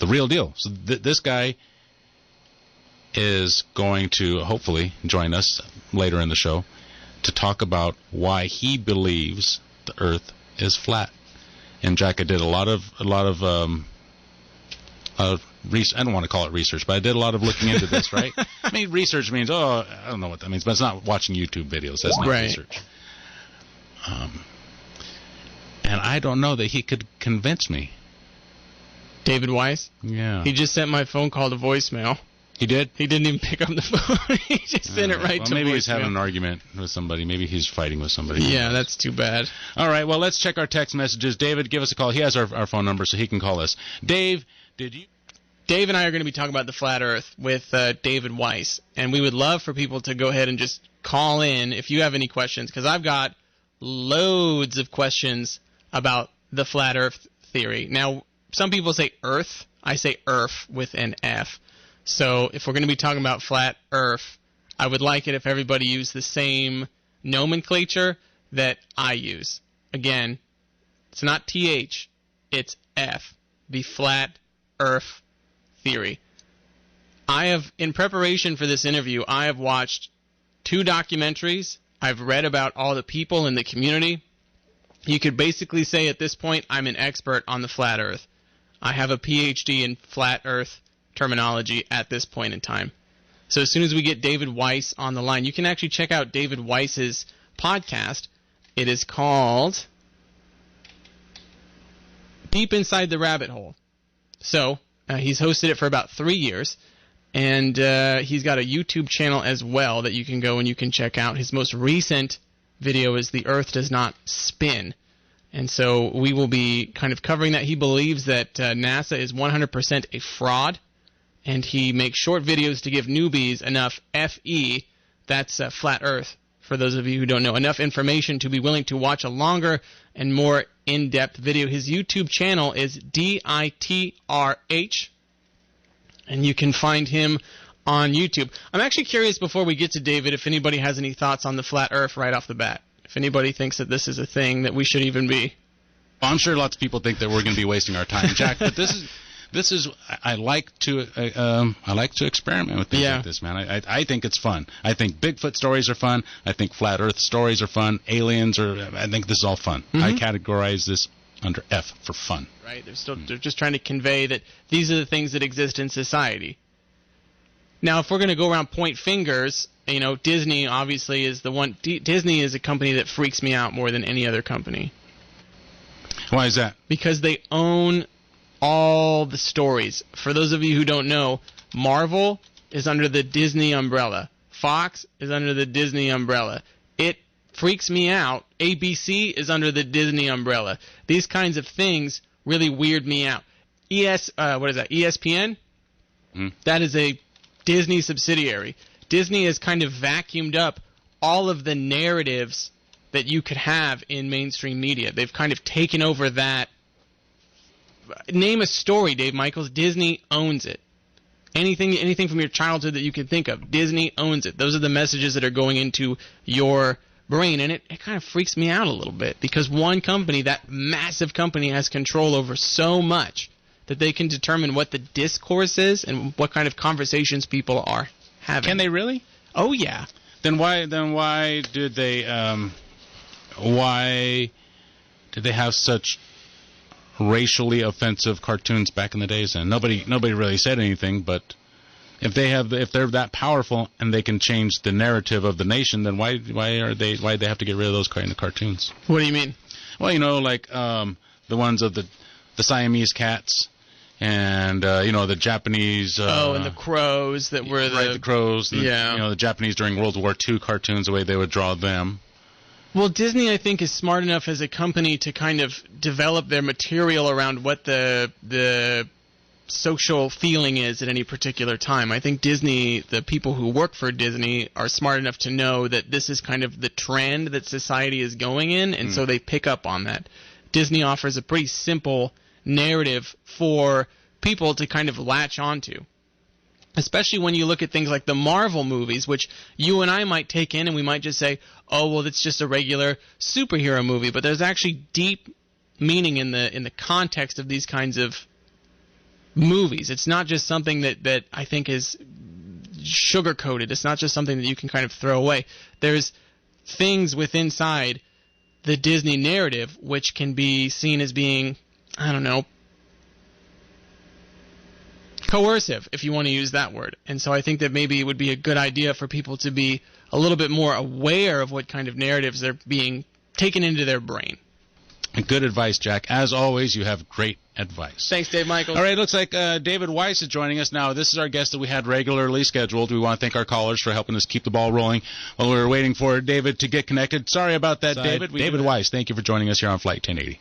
the real deal. So this guy is going to hopefully join us later in the show to talk about why he believes the Earth is flat. And Jack, I did a lot of research. I don't want to call it research, but I did a lot of looking into this, right? I mean, research means, I don't know what that means, but it's not watching YouTube videos. That's not research. And I don't know that he could convince me. David Weiss? Yeah. He just sent my phone call to voicemail. He did? He didn't even pick up the phone. He just sent it right to voicemail. Maybe he's having an argument with somebody. Maybe he's fighting with somebody. Yeah, that's too bad. All right, well, let's check our text messages. David, give us a call. He has our phone number, so he can call us. Dave, Dave and I are going to be talking about the flat Earth with David Weiss, and we would love for people to go ahead and just call in if you have any questions, because I've got loads of questions about the flat Earth theory. Now, some people say Earth. I say Earth with an F. So if we're going to be talking about flat Earth, I would like it if everybody used the same nomenclature that I use. Again, it's not TH, it's F, the flat Earth theory. In preparation for this interview, I have watched 2 documentaries. I've read about all the people in the community. You could basically say at this point I'm an expert on the flat Earth. I have a PhD in flat Earth terminology at this point in time. So as soon as we get David Weiss on the line, you can actually check out David Weiss's podcast. It is called Deep Inside the Rabbit Hole. So he's hosted it for about 3 years, and he's got a YouTube channel as well that you can go and you can check out. His most recent video is The Earth Does Not Spin. And so we will be kind of covering that. He believes that NASA is 100% a fraud, and he makes short videos to give newbies enough FE, that's flat Earth, for those of you who don't know, enough information to be willing to watch a longer and more in-depth video. His YouTube channel is DITRH, and you can find him on YouTube. I'm actually curious, before we get to David, if anybody has any thoughts on the flat Earth right off the bat. If anybody thinks that this is a thing that we should even be. Well, I'm sure lots of people think that we're going to be wasting our time, Jack, but this is I like to experiment with things like this, man. I think it's fun. I think Bigfoot stories are fun. I think flat Earth stories are fun. I think this is all fun. Mm-hmm. I categorize this under F for fun. Right. They're just trying to convey that these are the things that exist in society. Now, if we're going to go around point fingers, Disney obviously is the one. Disney is a company that freaks me out more than any other company. Why is that? Because they own all the stories. For those of you who don't know, Marvel is under the Disney umbrella. Fox is under the Disney umbrella. It freaks me out. ABC is under the Disney umbrella. These kinds of things really weird me out. ESPN? That is a Disney subsidiary. Disney has kind of vacuumed up all of the narratives that you could have in mainstream media. They've kind of taken over that. Name a story, Dave Michaels. Disney owns it. Anything from your childhood that you can think of, Disney owns it. Those are the messages that are going into your brain, and it kind of freaks me out a little bit because one company, that massive company, has control over so much that they can determine what the discourse is and what kind of conversations people are having. Can they really? Oh yeah. Then why did they have such racially offensive cartoons back in the days? And nobody really said anything, but if they're that powerful and they can change the narrative of the nation, then why do they have to get rid of those kind of cartoons? What do you mean? Well, like the ones of the Siamese cats. And, the Japanese... and the crows that were the crows. And, the Japanese during World War II cartoons, the way they would draw them. Well, Disney, I think, is smart enough as a company to kind of develop their material around what the social feeling is at any particular time. I think Disney, the people who work for Disney, are smart enough to know that this is kind of the trend that society is going in, and so they pick up on that. Disney offers a pretty simple narrative for people to kind of latch onto, especially when you look at things like the Marvel movies, which you and I might take in and we might just say, oh, well, it's just a regular superhero movie, but there's actually deep meaning in the context of these kinds of movies. It's not just something that I think is sugar-coated. It's not just something that you can kind of throw away. There's things within inside the Disney narrative which can be seen as being, I don't know, coercive, if you want to use that word. And so I think that maybe it would be a good idea for people to be a little bit more aware of what kind of narratives are being taken into their brain. Good advice, Jack. As always, you have great advice. Thanks, Dave Michaels. All right, looks like David Weiss is joining us now. This is our guest that we had regularly scheduled. We want to thank our callers for helping us keep the ball rolling while we were waiting for David to get connected. Sorry about that, David. David Weiss, thank you for joining us here on Flight 1080.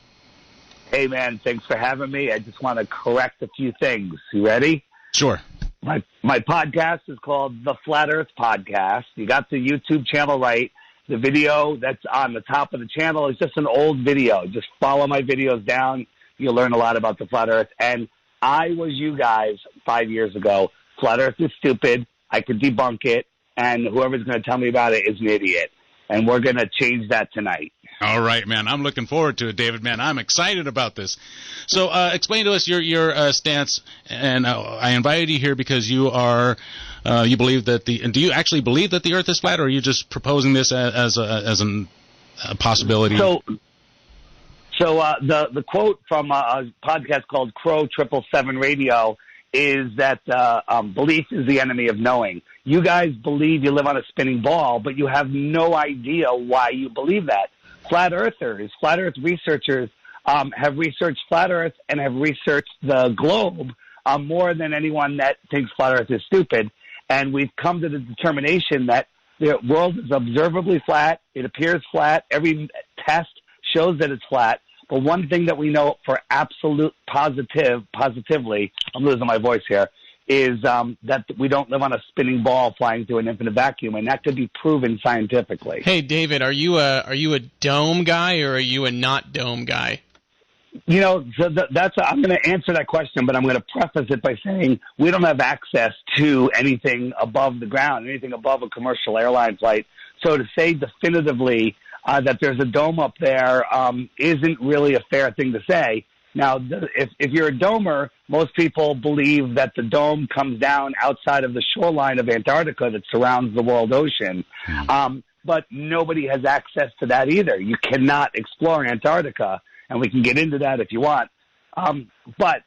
Hey, man, thanks for having me. I just want to correct a few things. You ready? Sure. My podcast is called The Flat Earth Podcast. You got the YouTube channel right. The video that's on the top of the channel is just an old video. Just follow my videos down. You'll learn a lot about the Flat Earth. And I was you guys 5 years ago. Flat Earth is stupid. I could debunk it. And whoever's going to tell me about it is an idiot. And we're going to change that tonight. All right, man. I'm looking forward to it, David. Man, I'm excited about this. So, explain to us your stance. And I invited you here because you are you believe that do you actually believe that the Earth is flat, or are you just proposing this as a possibility? So the quote from a podcast called Crow 777 Radio is that belief is the enemy of knowing. You guys believe you live on a spinning ball, but you have no idea why you believe that. Flat Earthers, Flat Earth researchers have researched Flat Earth and have researched the globe more than anyone that thinks Flat Earth is stupid. And we've come to the determination that the world is observably flat. It appears flat. Every test shows that it's flat. But one thing that we know for absolute positively, I'm losing my voice here, is that we don't live on a spinning ball flying through an infinite vacuum, and that could be proven scientifically. Hey, David, are you a dome guy or are you a not dome guy? You know, so I'm going to answer that question, but I'm going to preface it by saying we don't have access to anything above the ground, anything above a commercial airline flight. So to say definitively that there's a dome up there isn't really a fair thing to say. Now, if you're a domer, most people believe that the dome comes down outside of the shoreline of Antarctica that surrounds the world ocean. But nobody has access to that either. You cannot explore Antarctica, and we can get into that if you want. But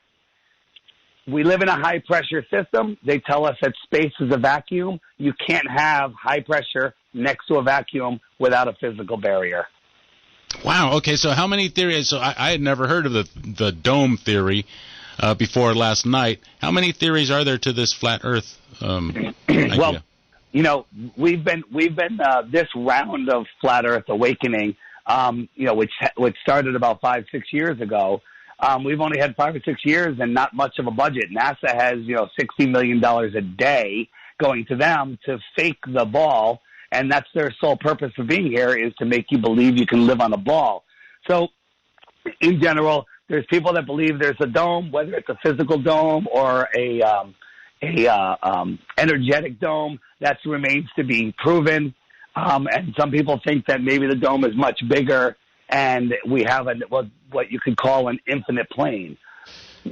we live in a high-pressure system. They tell us that space is a vacuum. You can't have high pressure next to a vacuum without a physical barrier. Wow. Okay. So how many theories? So I had never heard of the dome theory before last night. How many theories are there to this flat Earth idea? Well, you know, we've been this round of flat Earth awakening, which started about 5-6 years ago. We've only had 5 or 6 years and not much of a budget. NASA has $60 million a day going to them to fake the ball. And that's their sole purpose of being here, is to make you believe you can live on a ball. So, in general, there's people that believe there's a dome, whether it's a physical dome or a energetic dome. That remains to be proven. And some people think that maybe the dome is much bigger, and we have what you could call an infinite plane.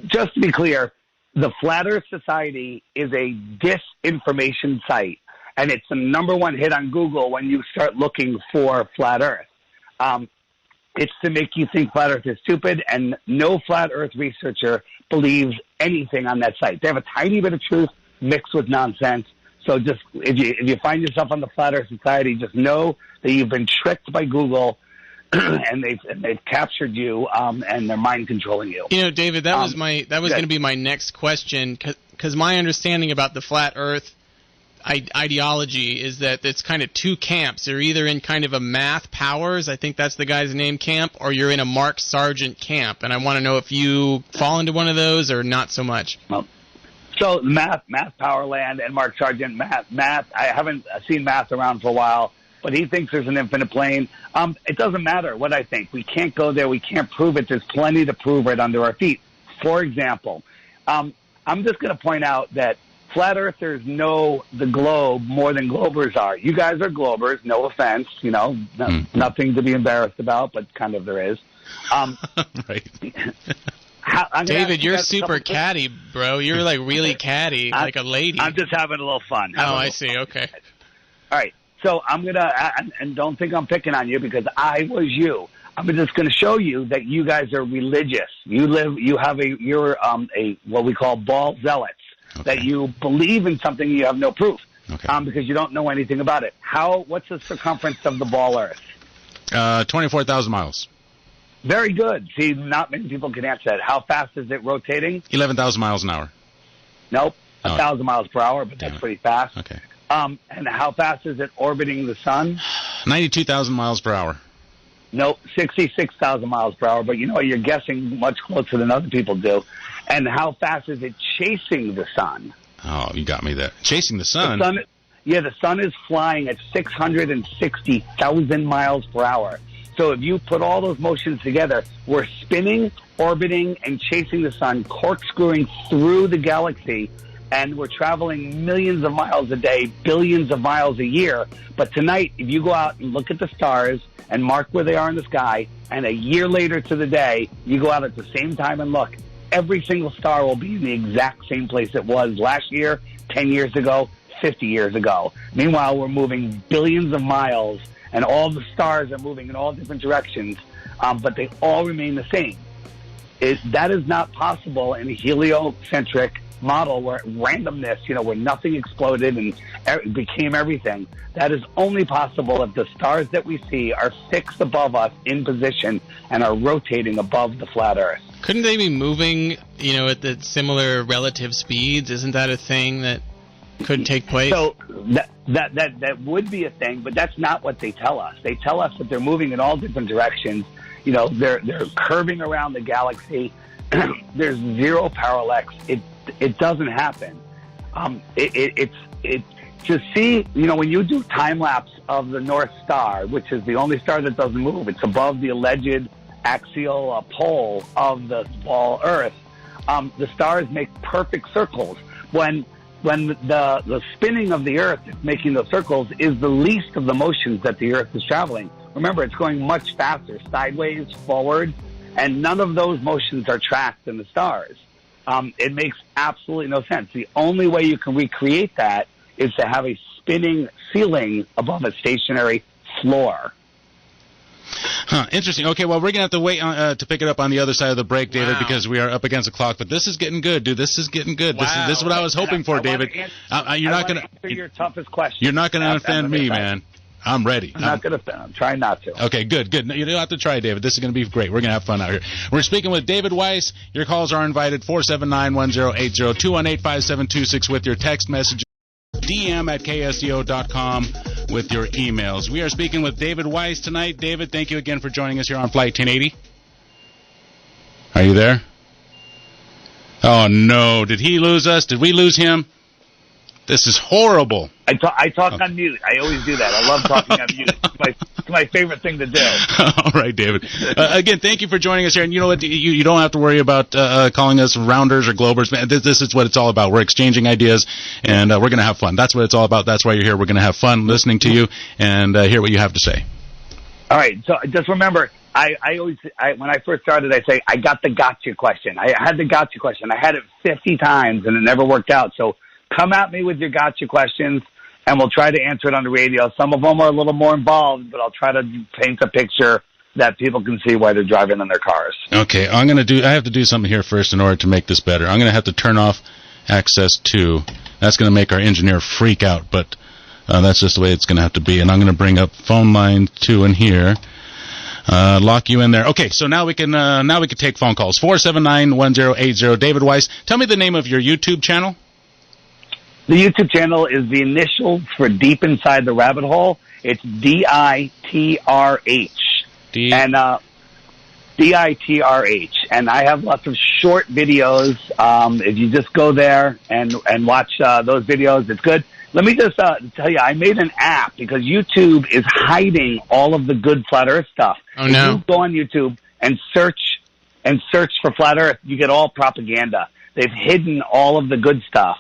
Just to be clear, the Flat Earth Society is a disinformation site. And it's the number one hit on Google when you start looking for Flat Earth. It's to make you think Flat Earth is stupid, and no Flat Earth researcher believes anything on that site. They have a tiny bit of truth mixed with nonsense. So just if you find yourself on the Flat Earth Society, just know that you've been tricked by Google, and they've captured you, and they're mind controlling you. You know, David, that was going to be my next question, because my understanding about the Flat Earth ideology is that it's kind of two camps. You're either in kind of a Math Powers, I think that's the guy's name, camp, or you're in a Mark Sargent camp. And I want to know if you fall into one of those or not so much. So Math Powerland and Mark Sargent, Math. I haven't seen Math around for a while, but he thinks there's an infinite plane. It doesn't matter what I think. We can't go there. We can't prove it. There's plenty to prove right under our feet. For example, I'm just going to point out that Flat Earthers know the globe more than Globers are. You guys are Globers, no offense, nothing to be embarrassed about, but kind of there is. Right. David, you're super catty, bro. You're like really catty, like a lady. I'm just having a little fun. I see. Okay. All right. So I'm going to, and don't think I'm picking on you because I was you. I'm just going to show you that you guys are religious. You're what we call ball zealots, that you believe in something you have no proof, because you don't know anything about it. What's the circumference of the ball Earth? 24,000 miles. Very good. See, not many people can answer that. How fast is it rotating? 11,000 miles an hour. Nope, 1,000 miles per hour, but that's pretty fast. Okay. And how fast is it orbiting the sun? 92,000 miles per hour. Nope, 66,000 miles per hour, but you know what? You're guessing much closer than other people do. And how fast is it chasing the sun? Oh, you got me there. Chasing the sun? The sun is flying at 660,000 miles per hour. So if you put all those motions together, we're spinning, orbiting, and chasing the sun, corkscrewing through the galaxy, and we're traveling millions of miles a day, billions of miles a year. But tonight, if you go out and look at the stars and mark where they are in the sky, and a year later to the day, you go out at the same time and look, every single star will be in the exact same place it was last year, 10 years ago, 50 years ago. Meanwhile, we're moving billions of miles, and all the stars are moving in all different directions, but they all remain the same. That is not possible in a heliocentric model where randomness, where nothing exploded and became everything. That is only possible if the stars that we see are fixed above us in position and are rotating above the flat Earth. Couldn't they be moving, at the similar relative speeds? Isn't that a thing that could take place? So that would be a thing, but that's not what they tell us. They tell us that they're moving in all different directions. They're curving around the galaxy. There's zero parallax. It doesn't happen. It's to see, when you do time lapse of the North Star, which is the only star that doesn't move, it's above the alleged axial pole of the ball Earth. The stars make perfect circles. When the spinning of the Earth making those circles is the least of the motions that the Earth is traveling. Remember, it's going much faster, sideways, forward, and none of those motions are tracked in the stars. It makes absolutely no sense. The only way you can recreate that is to have a spinning ceiling above a stationary floor. Interesting. Okay, well, we're going to have to wait to pick it up on the other side of the break, David, because we are up against the clock. But this is getting good, dude. This is getting good. Wow. This is what I was hoping for, David. You're not going to answer your toughest question. You're not going to offend me, man. I'm ready. I'm not going to. I'm trying not to. Okay, good. No, you don't have to try, David. This is going to be great. We're going to have fun out here. We're speaking with David Weiss. Your calls are invited, 479-1080, 218-5726 with your text messages, DM at KSCO.com with your emails. We are speaking with David Weiss tonight. David, thank you again for joining us here on Flight 1080. Are you there? Oh, no. Did he lose us? Did we lose him? This is horrible. I talk on mute. I always do that. I love talking on mute. It's my favorite thing to do. All right, David. Again, thank you for joining us here. And you know what? You don't have to worry about calling us rounders or globers. Man, this is what it's all about. We're exchanging ideas, and we're going to have fun. That's what it's all about. That's why you're here. We're going to have fun listening to you and hear what you have to say. All right. So just remember, I always when I first started, I say, I got the gotcha question. I had the gotcha question. I had it 50 times, and it never worked out. So come at me with your gotcha questions, and we'll try to answer it on the radio. Some of them are a little more involved, but I'll try to paint a picture that people can see why they're driving in their cars. Okay, I have to do something here first in order to make this better. I'm going to have to turn off access to. That's going to make our engineer freak out, but that's just the way it's going to have to be. And I'm going to bring up phone line 2 in here. Lock you in there. Okay, so now we can take phone calls. 479-1080. David Weiss, tell me the name of your YouTube channel. The YouTube channel is the initials for Deep Inside the Rabbit Hole. It's DITRH. And DITRH. And I have lots of short videos. If you just go there and watch those videos, it's good. Let me just tell you, I made an app because YouTube is hiding all of the good Flat Earth stuff. Oh, no. If you go on YouTube and search for Flat Earth, you get all propaganda. They've hidden all of the good stuff.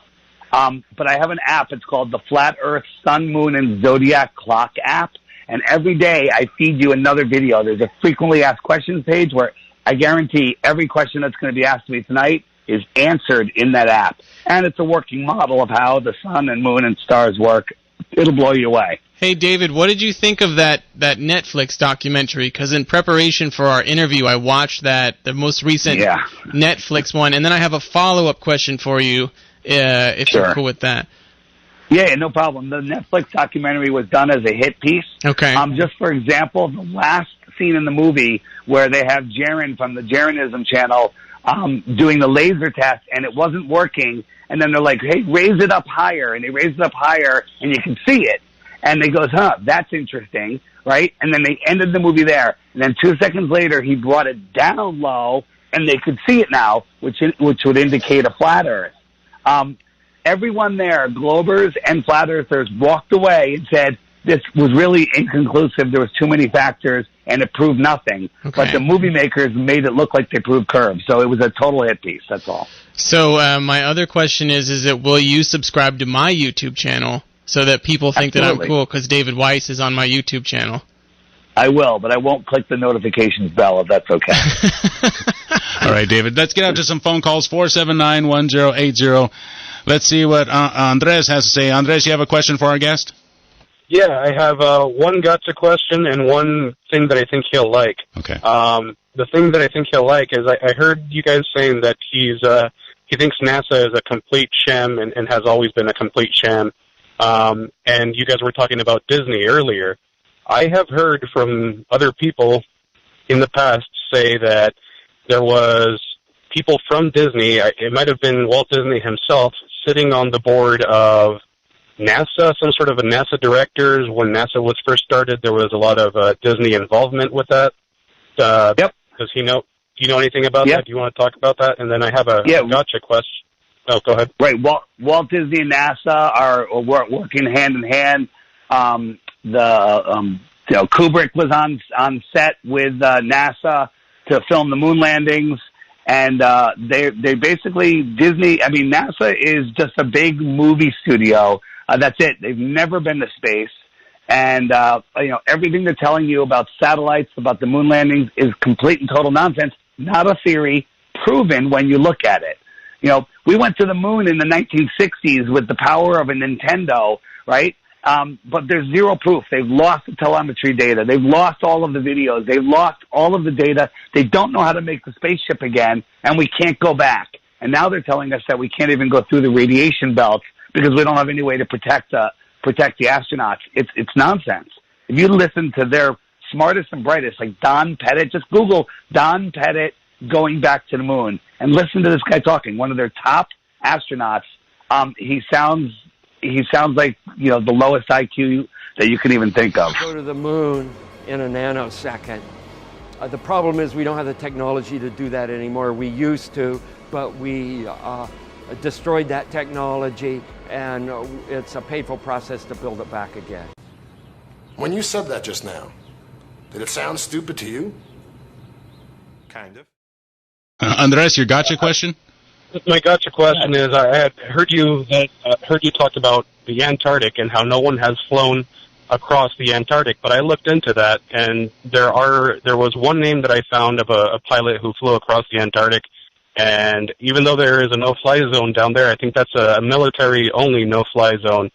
But I have an app. It's called the Flat Earth Sun, Moon, and Zodiac Clock app. And every day I feed you another video. There's a frequently asked questions page where I guarantee every question that's going to be asked of me tonight is answered in that app. And it's a working model of how the sun and moon and stars work. It'll blow you away. Hey, David, what did you think of that Netflix documentary? Because in preparation for our interview, I watched the most recent Netflix one, and then I have a follow-up question for you, if you're cool with that. Yeah, no problem. The Netflix documentary was done as a hit piece. Okay. Just for example, the last scene in the movie where they have Jaron from the Jaronism channel doing the laser test, and it wasn't working, and then they're like, hey, raise it up higher, and they raise it up higher, and you can see it. And they goes, that's interesting, right? And then they ended the movie there. And then 2 seconds later, he brought it down low, and they could see it now, which would indicate a flat Earth. Everyone there, Globers and Flat Earthers, walked away and said this was really inconclusive. There was too many factors, and it proved nothing. Okay. But the movie makers made it look like they proved curves. So it was a total hit piece. That's all. So my other question is will you subscribe to my YouTube channel so that people think that I'm cool because David Weiss is on my YouTube channel? I will, but I won't click the notifications bell if that's okay. All right, David. Let's get out to some phone calls, 479-1080. Let's see what Andres has to say. Andres, you have a question for our guest? Yeah, I have one gotcha question and one thing that I think he'll like. Okay. The thing that I think he'll like is I heard you guys saying that he thinks NASA is a complete sham and has always been a complete sham. And you guys were talking about Disney earlier. I have heard from other people in the past say that there was people from Disney, it might have been Walt Disney himself, sitting on the board of NASA, some sort of a NASA directors. When NASA was first started, there was a lot of Disney involvement with that. Yep. Do you know anything about that? Do you want to talk about that? And then I have a gotcha question. Oh, go ahead. Right. Walt Disney and NASA are working hand in hand. Kubrick was on set with NASA to film the moon landings, and they basically NASA is just a big movie studio. That's it. They've never been to space, and everything they're telling you about satellites, about the moon landings, is complete and total nonsense. Not a theory, proven when you look at it. We went to the moon in the 1960s with the power of a Nintendo, right? But there's zero proof. They've lost the telemetry data. They've lost all of the videos. They've lost all of the data. They don't know how to make the spaceship again, and we can't go back. And now they're telling us that we can't even go through the radiation belts because we don't have any way to protect the astronauts. It's nonsense. If you listen to their smartest and brightest, like Don Pettit, just Google Don Pettit going back to the moon and listen to this guy talking. One of their top astronauts. He sounds like the lowest IQ that you can even think of. Go to the moon in a nanosecond. The problem is we don't have the technology to do that anymore. We used to, but we destroyed that technology, and it's a painful process to build it back again. When you said that just now, did it sound stupid to you? Kind of. Andres, your gotcha question? My gotcha question is, I had heard you talk about the Antarctic and how no one has flown across the Antarctic, but I looked into that, and there was one name that I found of a pilot who flew across the Antarctic, and even though there is a no-fly zone down there, I think that's a military-only no-fly zone.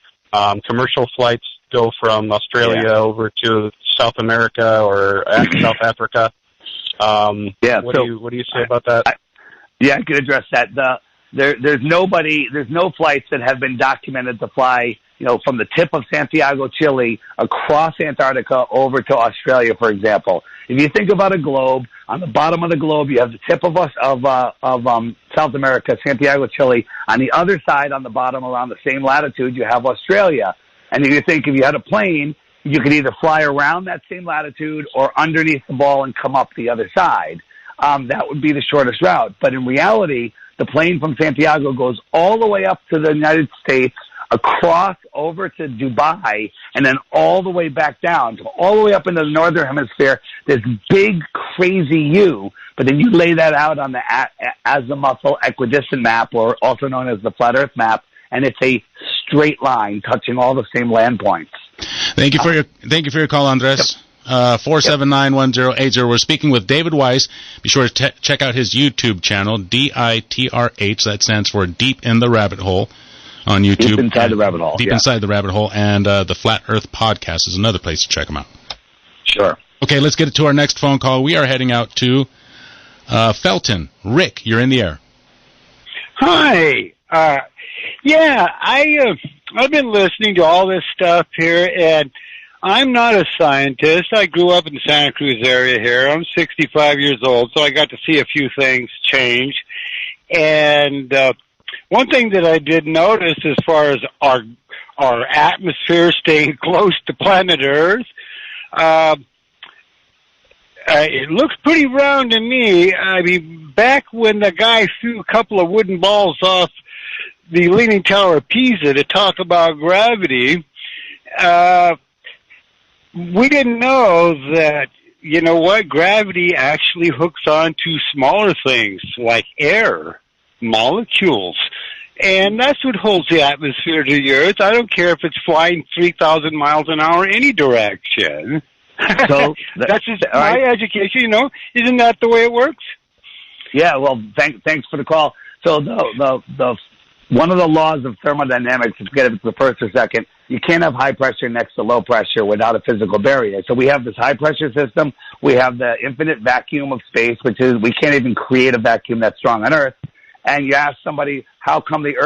Commercial flights go from Australia over to South America or South Africa. What do you say about that? I could address that. There's no flights that have been documented to fly, from the tip of Santiago, Chile, across Antarctica over to Australia, for example. If you think about a globe, on the bottom of the globe, you have the tip of South America, Santiago, Chile. On the other side, on the bottom, around the same latitude, you have Australia. And if you had a plane, you could either fly around that same latitude or underneath the ball and come up the other side. That would be the shortest route. But in reality, the plane from Santiago goes all the way up to the United States, across over to Dubai, and then all the way back down, so all the way up into the northern hemisphere, this big, crazy U. But then you lay that out on the azimuthal equidistant map, or also known as the flat Earth map, and it's a straight line touching all the same land points. Thank you for your call, Andres. 479-1080. We're speaking with David Weiss. Be sure to check out his YouTube channel, DITRH. That stands for Deep in the Rabbit Hole on YouTube. Deep Inside the Rabbit Hole. Deep Inside the Rabbit Hole. And the Flat Earth Podcast is another place to check him out. Sure. Okay, let's get to our next phone call. We are heading out to Felton. Rick, you're in the air. Hi. I've been listening to all this stuff here, and I'm not a scientist. I grew up in the Santa Cruz area here. I'm 65 years old, so I got to see a few things change. And one thing that I did notice as far as our atmosphere staying close to planet Earth, it looks pretty round to me. I mean, back when the guy threw a couple of wooden balls off the Leaning Tower of Pisa to talk about gravity, we didn't know that, you know what, gravity actually hooks on to smaller things like air, molecules. And that's what holds the atmosphere to the Earth. I don't care if it's flying 3,000 miles an hour any direction. So that's just my education, you know. Isn't that the way it works? Yeah, well, thanks for the call. So the one of the laws of thermodynamics, forget if it's the first or second, you can't have high pressure next to low pressure without a physical barrier. So we have this high pressure system. We have the infinite vacuum of space, which is we can't even create a vacuum that's strong on Earth. And you ask somebody, how come the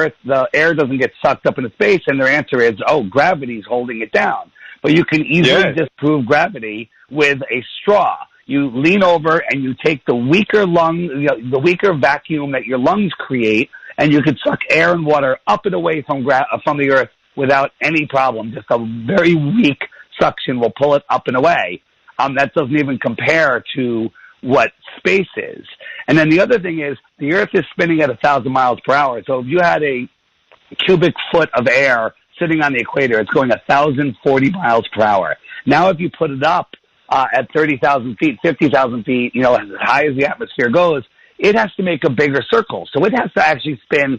air doesn't get sucked up into space? And their answer is, oh, gravity's holding it down. But you can easily disprove gravity with a straw. You lean over and you take the weaker the weaker vacuum that your lungs create, and you can suck air and water up and away from the Earth without any problem. Just a very weak suction will pull it up and away. That doesn't even compare to what space is. And then the other thing is the Earth is spinning at 1,000 miles per hour. So if you had a cubic foot of air sitting on the equator, it's going 1,040 miles per hour. Now if you put it up at 30,000 feet, 50,000 feet, you know, as high as the atmosphere goes, it has to make a bigger circle. So it has to actually spin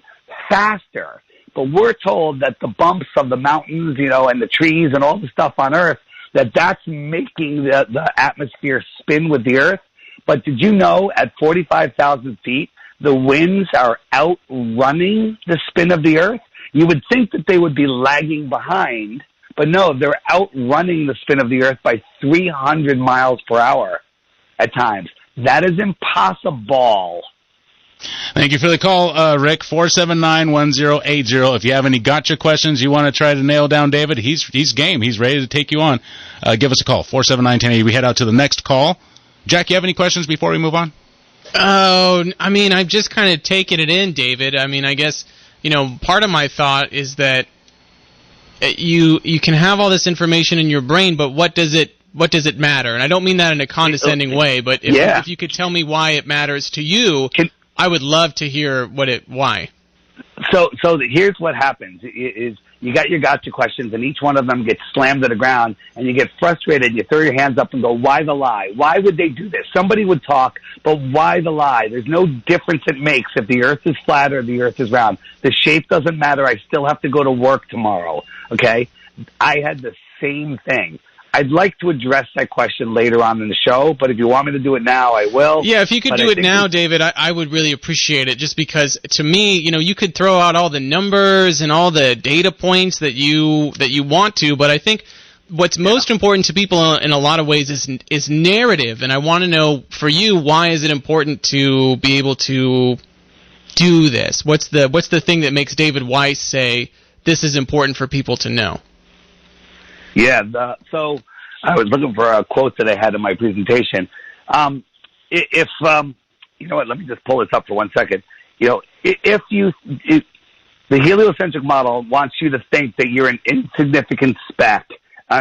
faster. But we're told that the bumps of the mountains, you know, and the trees and all the stuff on Earth, that's making the atmosphere spin with the Earth. But did you know at 45,000 feet, the winds are outrunning the spin of the Earth? You would think that they would be lagging behind, but no, they're outrunning the spin of the Earth by 300 miles per hour at times. That is impossible. Thank you for the call, Rick. 479-1080. If you have any gotcha questions you want to try to nail down David, he's game. He's ready to take you on. Give us a call, 479-1080. We head out to the next call. Jack, you have any questions before we move on? Oh, I mean, I've just kind of taken it in, David. I mean, I guess, you know, part of my thought is that you can have all this information in your brain, but what does it matter? And I don't mean that in a condescending way, but if you could tell me why it matters to you, I would love to hear why. So here's what happens is you got your gotcha questions, and each one of them gets slammed to the ground, and you get frustrated. You throw your hands up and go, why the lie? Why would they do this? Somebody would talk, but why the lie? There's no difference it makes if the Earth is flat or the Earth is round. The shape doesn't matter. I still have to go to work tomorrow, okay? I had the same thing. I'd like to address that question later on in the show, but if you want me to do it now, I will. Yeah, if you could do it now, David, I would really appreciate it, just because, to me, you know, you could throw out all the numbers and all the data points that you want to, but I think what's most important to people in a lot of ways is narrative, and I want to know, for you, why is it important to be able to do this? What's the thing that makes David Weiss say, this is important for people to know? Yeah, so I was looking for a quote that I had in my presentation. You know what, let me just pull this up for 1 second. You know, the heliocentric model wants you to think that you're an insignificant speck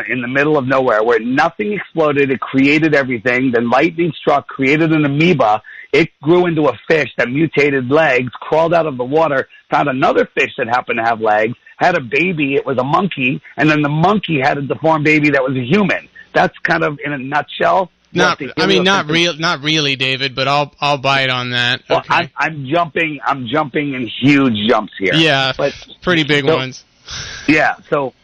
in the middle of nowhere where nothing exploded, it created everything, then lightning struck, created an amoeba, it grew into a fish that mutated legs, crawled out of the water, found another fish that happened to have legs, had a baby, it was a monkey, and then the monkey had a deformed baby that was a human. That's kind of, in a nutshell. Not really, David, but I'll buy it on that. Well, okay. I'm jumping in huge jumps here. Yeah, but pretty big ones. Yeah, so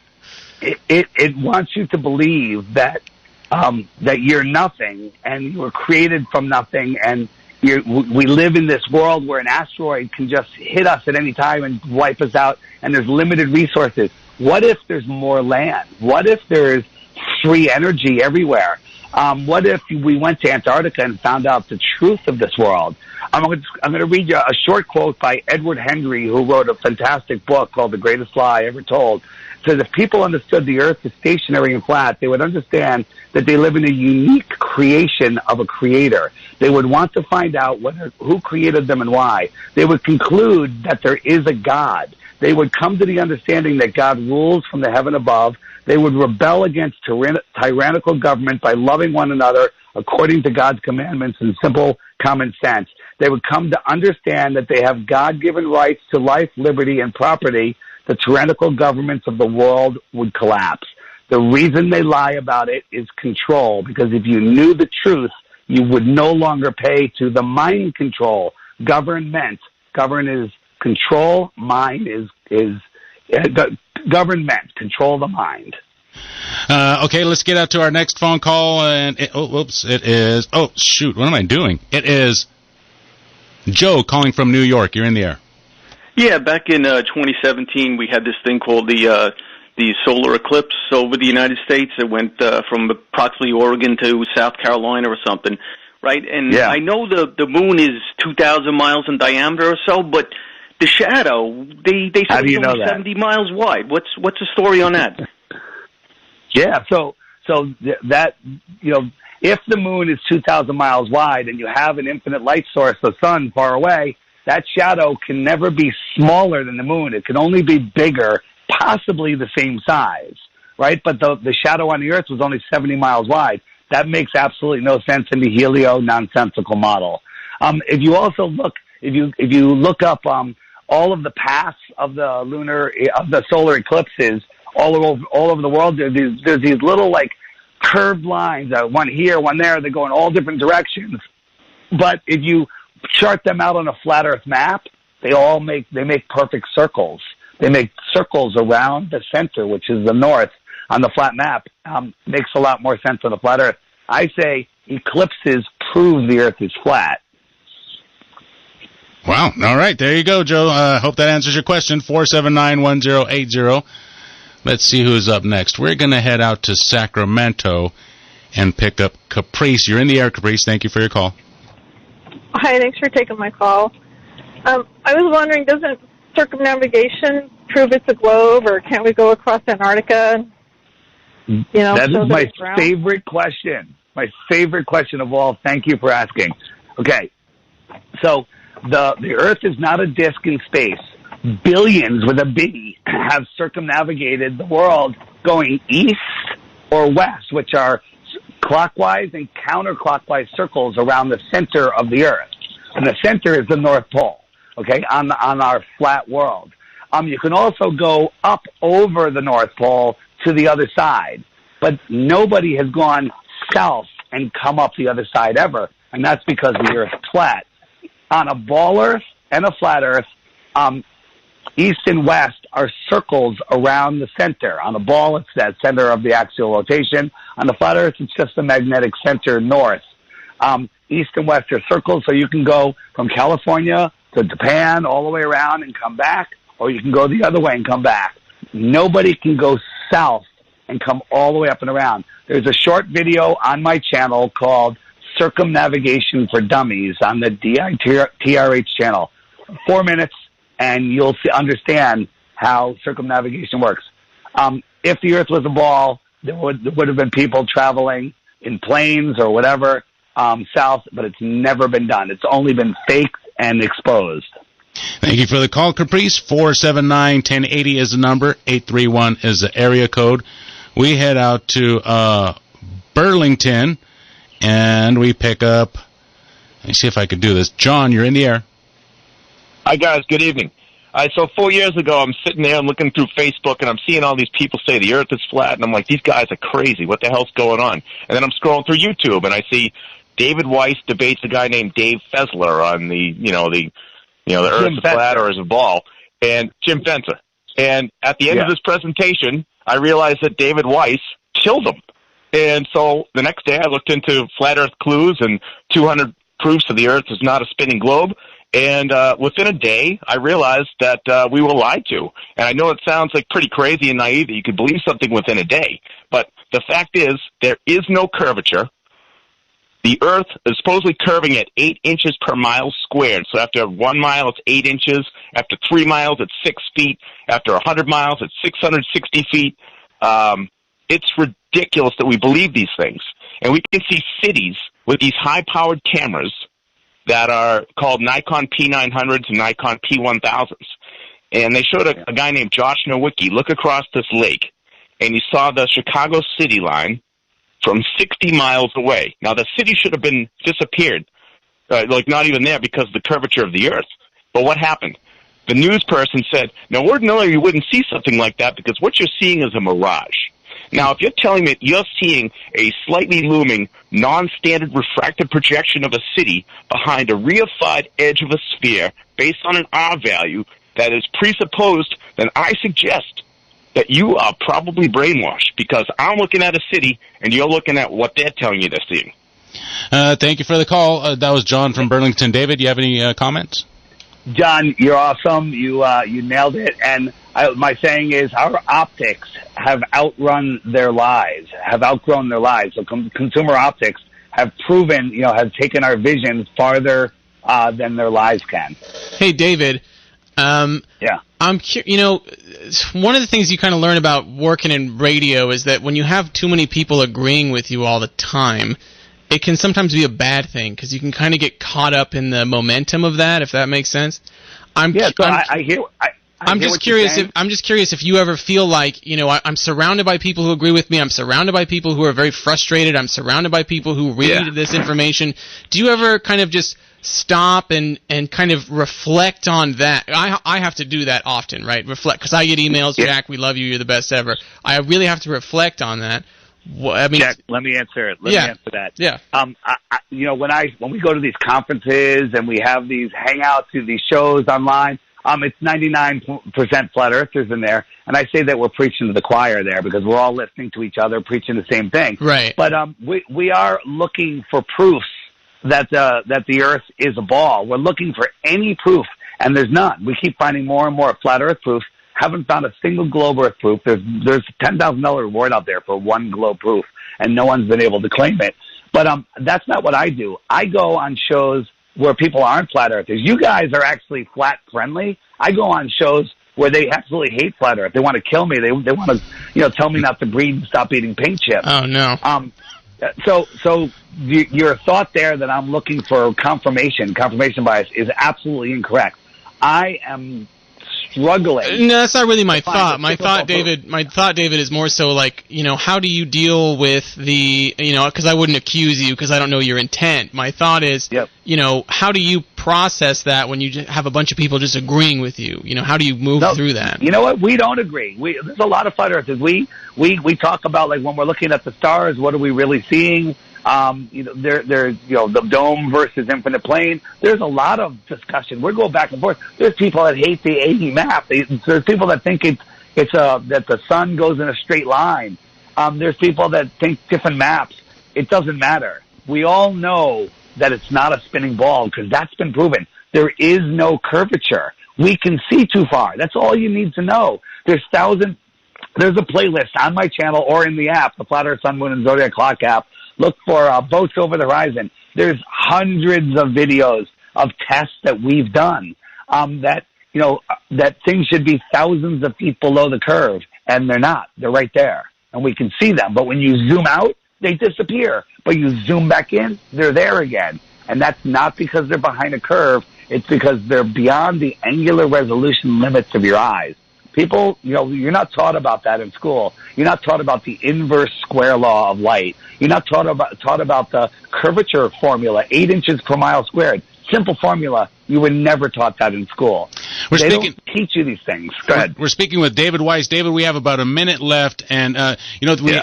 it wants you to believe that that you're nothing and you were created from nothing, and we live in this world where an asteroid can just hit us at any time and wipe us out, and there's limited resources. What if there's more land? What if there's free energy everywhere? What if we went to Antarctica and found out the truth of this world? I'm going to read you a short quote by Edward Henry, who wrote a fantastic book called The Greatest Lie Ever Told. It says, if people understood the Earth is stationary and flat, they would understand that they live in a unique creation of a creator. They would want to find out who created them and why. They would conclude that there is a God. They would come to the understanding that God rules from the heaven above. They would rebel against tyrannical government by loving one another according to God's commandments and simple common sense. They would come to understand that they have God-given rights to life, liberty, and property. The tyrannical governments of the world would collapse. The reason they lie about it is control, because if you knew the truth, you would no longer pay to the mind control. Government is control, mind is government, control the mind. Okay, let's get out to our next phone call. And it is, what am I doing? It is Joe calling from New York. You're in the air. Yeah, back in 2017, we had this thing called the solar eclipse over the United States. It went from approximately Oregon to South Carolina or something, right? And yeah. I know the moon is 2,000 miles in diameter or so, but the shadow, they said it's only 70 miles wide. What's the story on that? Yeah, so that, if the moon is 2,000 miles wide and you have an infinite light source, the sun, far away, that shadow can never be smaller than the moon. It can only be bigger, possibly the same size, right? But the shadow on the Earth was only 70 miles wide. That makes absolutely no sense in the helio-nonsensical model. If you also look, if you look up all of the paths of the solar eclipses all over the world, there's these little like curved lines, one here, one there. They go in all different directions. But if you chart them out on a flat Earth map, they make perfect circles. They make circles around the center, which is the north on the flat map. Makes a lot more sense on the flat Earth. I say eclipses prove the Earth is flat. Wow. All right. There you go, Joe. Hope that answers your question. 479-1080. Let's see who's up next. We're going to head out to Sacramento and pick up Caprice. You're in the air, Caprice. Thank you for your call. Hi, thanks for taking my call. I was wondering, doesn't circumnavigation prove it's a globe, or can't we go across Antarctica? That is my favorite question. My favorite question of all. Thank you for asking. Okay, so the Earth is not a disk in space. Billions with a B have circumnavigated the world going east or west, which are clockwise and counterclockwise circles around the center of the Earth. And the center is the North Pole, okay, on our flat world. You can also go up over the North Pole to the other side, but nobody has gone south and come up the other side ever, and that's because the Earth is flat. On a ball Earth and a flat Earth, east and west are circles around the center. On a ball, it's that center of the axial rotation. On the flat Earth, it's just the magnetic center north. East and west are circles, so you can go from California to Japan all the way around and come back, or you can go the other way and come back. Nobody can go south and come all the way up and around. There's a short video on my channel called Circumnavigation for Dummies on the DITRH channel. 4 minutes, and you'll understand how circumnavigation works. If the Earth was a ball, there would have been people traveling in planes or whatever south, but it's never been done. It's only been faked and exposed. Thank you for the call, Caprice. 479-1080 is the number. 831 is the area code. We head out to Burlington, and we pick up, let me see if I could do this. John, you're in the air. Hi, guys. Good evening. So 4 years ago, I'm sitting there, I'm looking through Facebook, and I'm seeing all these people say the Earth is flat, and I'm like, these guys are crazy. What the hell's going on? And then I'm scrolling through YouTube, and I see David Weiss debates a guy named Dave Fessler on the Earth is flat or is a ball, and Jim Fencer. And at the end of this presentation, I realized that David Weiss killed him. And so the next day I looked into Flat Earth Clues and 200 proofs that the Earth is not a spinning globe. And within a day, I realized that we were lied to. And I know it sounds like pretty crazy and naive that you could believe something within a day. But the fact is, there is no curvature. The Earth is supposedly curving at 8 inches per mile squared. So after 1 mile, it's 8 inches. After 3 miles, it's 6 feet. After 100 miles, it's 660 feet. It's ridiculous that we believe these things. And we can see cities with these high-powered cameras that are called Nikon P900s and Nikon P1000s. And they showed a guy named Josh Nowicki look across this lake, and he saw the Chicago city line from 60 miles away. Now, the city should have been disappeared, like not even there because of the curvature of the Earth. But what happened? The news person said, now, ordinarily you wouldn't see something like that because what you're seeing is a mirage. Now, if you're telling me you're seeing a slightly looming, non-standard refracted projection of a city behind a reified edge of a sphere based on an R value that is presupposed, then I suggest that you are probably brainwashed because I'm looking at a city and you're looking at what they're telling you they're seeing. Thank you for the call. That was John from Burlington. David, do you have any comments? John, you're awesome. You nailed it. And my saying is our optics have outgrown their lives. So consumer optics have proven, have taken our vision farther than their lives can. Hey, David. Yeah. One of the things you kind of learn about working in radio is that when you have too many people agreeing with you all the time, it can sometimes be a bad thing because you can kind of get caught up in the momentum of that, if that makes sense. I'm just curious if you ever feel like, I'm surrounded by people who agree with me. I'm surrounded by people who are very frustrated. I'm surrounded by people who read this information. Do you ever kind of just stop and kind of reflect on that? I have to do that often, right? Reflect, because I get emails, Jack, we love you, you're the best ever. I really have to reflect on that. Jack, let me answer it. Let me answer that. Yeah. When we go to these conferences and we have these hangouts, these shows online, it's 99% flat earthers in there, and I say that we're preaching to the choir there because we're all listening to each other, preaching the same thing. Right. But we are looking for proofs that the Earth is a ball. We're looking for any proof, and there's none. We keep finding more and more flat Earth proof. Haven't found a single globe Earth proof. There's a $10,000 reward out there for one globe proof, and no one's been able to claim it. But that's not what I do. I go on shows where people aren't flat earthers. You guys are actually flat friendly. I go on shows where they absolutely hate flat Earth. They want to kill me. They want to tell me not to breathe and stop eating paint chips. Oh no. So your thought there that I'm looking for confirmation bias is absolutely incorrect. I am struggling. No, that's not really my thought. My thought, David, is more so like, how do you deal with the, because I wouldn't accuse you because I don't know your intent. My thought is, how do you process that when you have a bunch of people just agreeing with you? How do you move through that? You know what? We don't agree. There's a lot of flat earthers. We talk about, like, when we're looking at the stars, what are we really seeing? There's the dome versus infinite plane. There's a lot of discussion. We're going back and forth. There's people that hate the 80 map. There's people that think that the sun goes in a straight line. There's people that think different maps. It doesn't matter. We all know that it's not a spinning ball because that's been proven. There is no curvature. We can see too far. That's all you need to know. There's a playlist on my channel or in the app, the Flat Earth, Sun, Moon, and Zodiac Clock app. Look for Boats Over the Horizon. There's hundreds of videos of tests that we've done that things should be thousands of feet below the curve, and they're not. They're right there, and we can see them. But when you zoom out, they disappear. But you zoom back in, they're there again. And that's not because they're behind a curve. It's because they're beyond the angular resolution limits of your eyes. People, you're not taught about that in school. You're not taught about the inverse square law of light. You're not taught about the curvature formula, 8 inches per mile squared, simple formula. You were never taught that in school. They don't teach you these things. Go ahead. We're speaking with David Weiss. David, we have about a minute left, and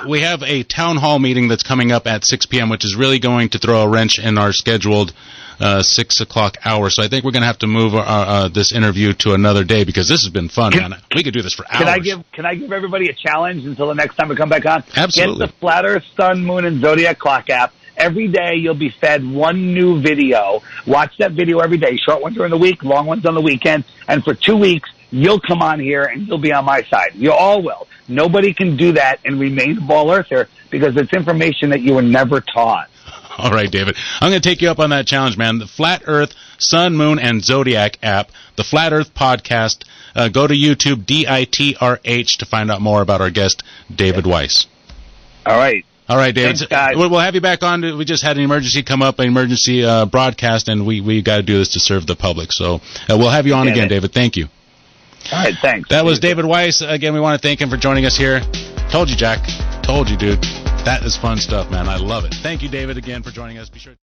we have a town hall meeting that's coming up at 6 p.m., which is really going to throw a wrench in our scheduled 6 o'clock hour. So I think we're going to have to move this interview to another day because this has been fun, man. We could do this for hours. Can I give everybody a challenge until the next time we come back on? Absolutely. Get the Flat Earth, Sun, Moon, and Zodiac Clock app. Every day you'll be fed one new video. Watch that video every day. Short ones during the week, long ones on the weekend. And for 2 weeks, you'll come on here and you'll be on my side. You all will. Nobody can do that and remain a ball earther because it's information that you were never taught. All right, David. I'm going to take you up on that challenge, man. The Flat Earth, Sun, Moon, and Zodiac app, the Flat Earth podcast. Go to YouTube, DITRH, to find out more about our guest, David Weiss. All right. All right, David. Thanks, guys. We'll have you back on. We just had an emergency come up, an emergency broadcast, and we got to do this to serve the public. So we'll have you on again, David. Thank you. All right, thanks. That was David Weiss. Again, we want to thank him for joining us here. Told you, Jack. Told you, dude. That is fun stuff, man. I love it. Thank you, David, again for joining us. Be sure.